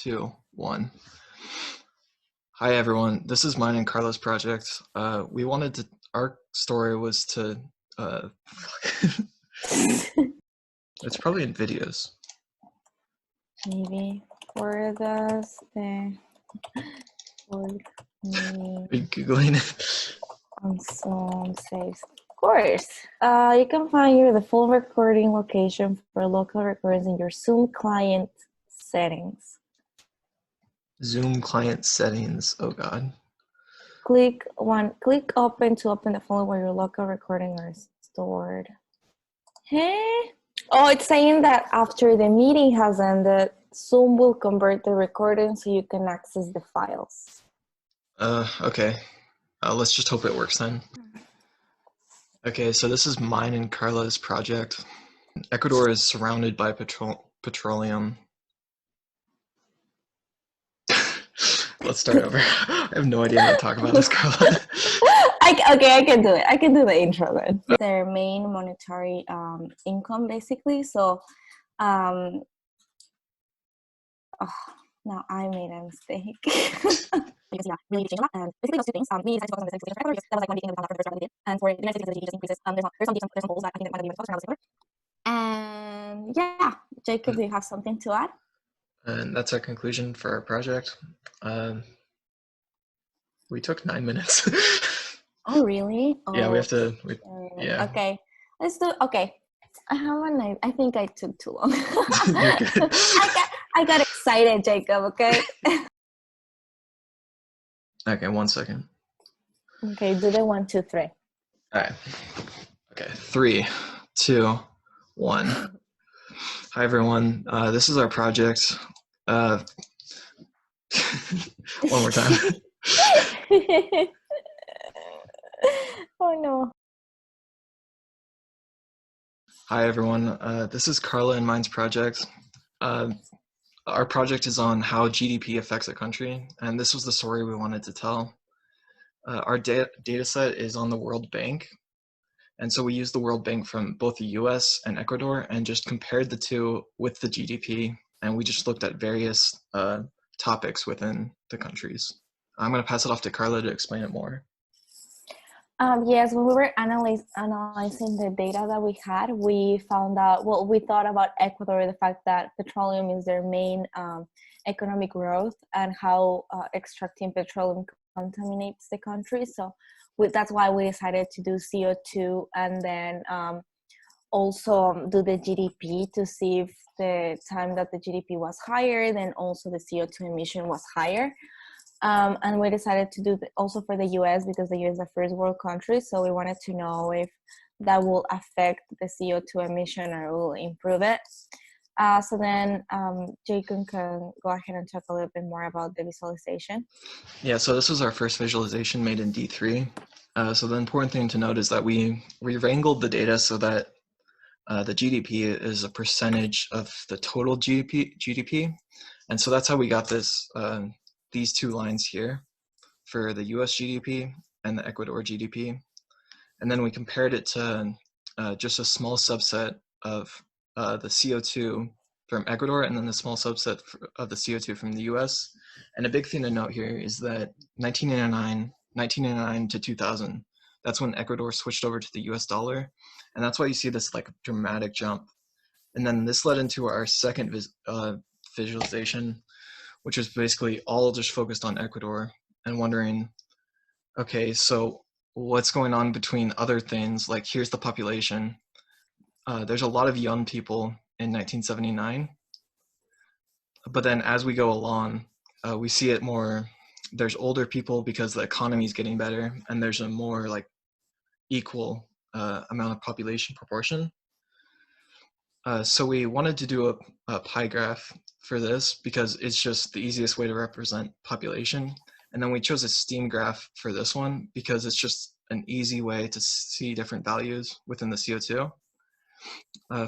2, 1. Hi everyone, this is mine and Karla's project. Our story was to, it's probably in videos. Maybe. Where does the word Are you Googling it? on Zoom saves? Of course. You can find the full recording location for local recordings in your Zoom client settings. Zoom client settings, oh god. Click open to open the folder where your local recordings are stored. Hey? Oh, it's saying that after the meeting has ended, Zoom will convert the recording so you can access the files. Okay. Let's just hope it works then. Okay, so this is mine and Karla's project. Ecuador is surrounded by petroleum. Let's start over. I have no idea how to talk about this, Karla. Okay, I can do it. I can do the intro then. Their main monetary income, basically. So, now I made a mistake. Because really changed a lot. And basically, those two things. We decided to focus on the that was like one meeting that was did. And for the United States, just increases. There's some goals that I think that might be focused around this. And yeah, Jacob, do you have something to add? And that's our conclusion for our project. We took 9 minutes. Oh, really? Oh, yeah, we have to. Yeah. Okay, let's do. Okay, I think I took too long. You're good. I got excited, Jacob. Okay. Okay, 1 second. Okay, do the 1, 2, 3. All right. Okay, 3, 2, 1. Hi everyone. This is our project. One more time. Oh no. Hi everyone. This is Karla and mine's project. Our project is on how GDP affects a country, and this was the story we wanted to tell. Our data set is on the World Bank, and so we used the World Bank from both the US and Ecuador and just compared the two with the GDP, and we just looked at various topics within the countries. I'm going to pass it off to Karla to explain it more. Yes, when we were analyzing the data that we had, we found out, well, we thought about Ecuador, the fact that petroleum is their main economic growth and how extracting petroleum contaminates the country. So that's why we decided to do CO2 and then also do the GDP to see if the time that the GDP was higher, then also the CO2 emission was higher. And we decided to do also for the US because the US is a first world country. So we wanted to know if that will affect the CO2 emission or will improve it. So then Jacob can go ahead and talk a little bit more about the visualization. Yeah, so this was our first visualization made in D3. So the important thing to note is that we wrangled the data so that the GDP is a percentage of the total GDP. And so that's how we got this these two lines here for the US GDP and the Ecuador GDP. And then we compared it to just a small subset of the CO2 from Ecuador and then the small subset of the CO2 from the US. And a big thing to note here is that 1999 to 2000, that's when Ecuador switched over to the US dollar. And that's why you see this like dramatic jump. And then this led into our second visualization, which is basically all just focused on Ecuador and wondering, okay, so what's going on between other things? Like here's the population. There's a lot of young people in 1979, but then as we go along, we see it more, there's older people because the economy is getting better and there's a more like equal amount of population proportion. So we wanted to do a pie graph for this because it's just the easiest way to represent population. And then we chose a steam graph for this one because it's just an easy way to see different values within the CO2.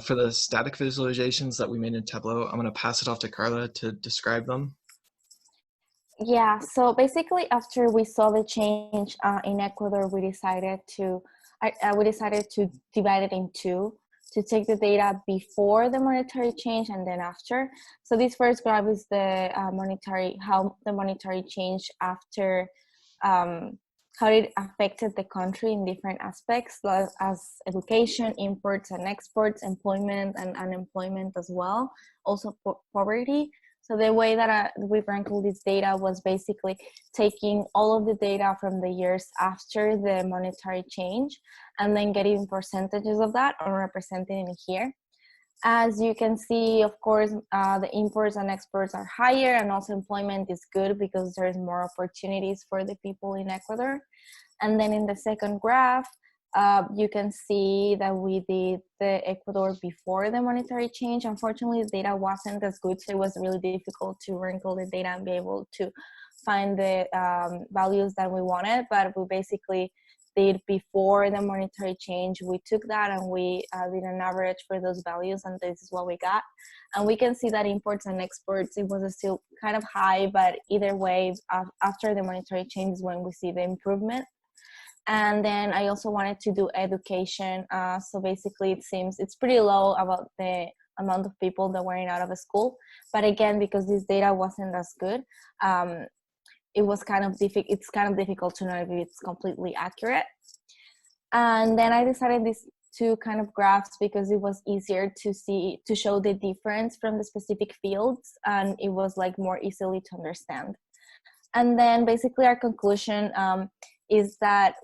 For the static visualizations that we made in Tableau, I'm going to pass it off to Karla to describe them. Yeah, so basically after we saw the change in Ecuador, we decided to divide it in two, to to take the data before the monetary change and then after. So this first graph is the how the monetary change after, how it affected the country in different aspects, as education, imports and exports, employment and unemployment as well, also poverty. So the way that we wrinkled this data was basically taking all of the data from the years after the monetary change and then getting percentages of that and representing it here. As you can see, of course, the imports and exports are higher, and also employment is good because there's more opportunities for the people in Ecuador. And then in the second graph, you can see that we did the Ecuador before the monetary change. Unfortunately, the data wasn't as good, so it was really difficult to wrinkle the data and be able to find the values that we wanted. But we basically did before the monetary change. We took that and we did an average for those values, and this is what we got. And we can see that imports and exports, it was still kind of high, but either way, after the monetary change is when we see the improvement. And then I also wanted to do education. So basically it seems it's pretty low about the amount of people that were out of a school. But again, because this data wasn't as good, it was kind of it's kind of difficult to know if it's completely accurate. And then I decided these two kind of graphs because it was easier to show the difference from the specific fields, and it was like more easily to understand. And then basically our conclusion is that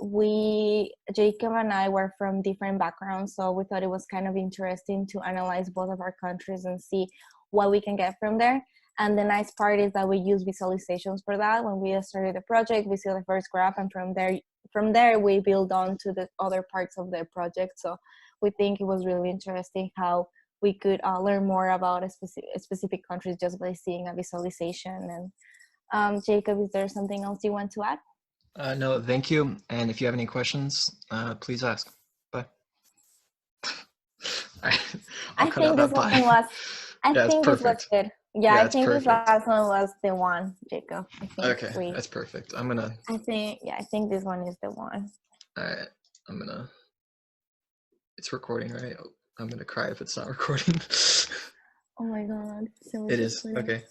Jacob and I were from different backgrounds, so we thought it was kind of interesting to analyze both of our countries and see what we can get from there. And the nice part is that we use visualizations for that. When we started the project, we see the first graph, and from there we build on to the other parts of the project. So we think it was really interesting how we could learn more about a specific countries just by seeing a visualization. And Jacob, is there something else you want to add? No, thank you. And if you have any questions, please ask. Bye. I think this one was. I think this was good. Yeah, I think this last one was the one, Jacob. I think okay, that's perfect. I think this one is the one. All right, it's recording, right? I'm gonna cry if it's not recording. Oh my god. It is. Okay.